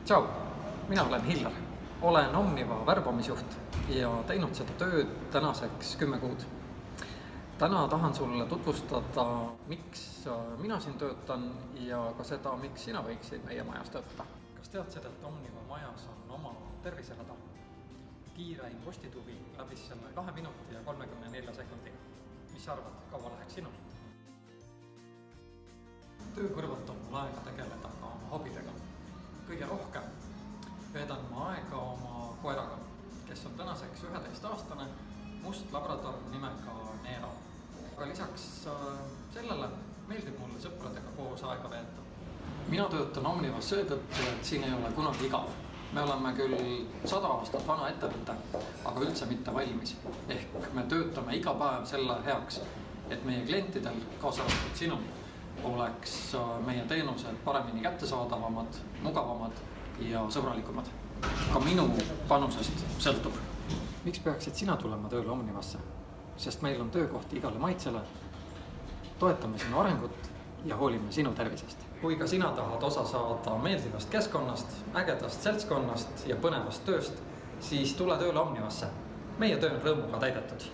Tšau, mina olen Hillar. Olen Omniva värbamisjuht ja teinud seda tööd tänaseks 10 kuud. Täna tahan sulle tutvustada, miks mina siin töötan ja ka seda, miks sina võiksid meie majas töötada. Kas teadsid, et Omniva majas on oma terviserada? Kiireim postituvi läbis selle 2 minuti ja 34 sekundi. Mis arvad, kaua läheks sinul? Töö kõrvalt on mul aega tegeleda ka oma hobidega. Kõige rohkem veedan ma aega oma koeraga, kes on tänaseks 11-aastane must labrador nimega Neera. Aga lisaks sellele meeldib mulle sõpradega koos aega veeta. Mina töötan Omnivas seetõttu, et siin ei ole kunagi igav. Me oleme küll 100 aastat vana ettevõte, aga üldse mitte valmis. Ehk me töötame iga päev selle heaks, et meie klientidel, kaasa arvatud sinul, oleks meie teenused paremini kättesaadavamad, mugavamad ja sõbralikumad. Ka minu panusest sõltub. Miks peaksid sina tulema tööle Omnivasse? Sest meil on töökohti igale maitsele, toetame sinu arengut ja hoolime sinu tervisest. Kui ka sina tahad osa saada meeldivast keskkonnast, ägedast seltskonnast ja põnevast tööst, siis tule tööle Omnivasse. Meie töö on rõõmuga täidetud.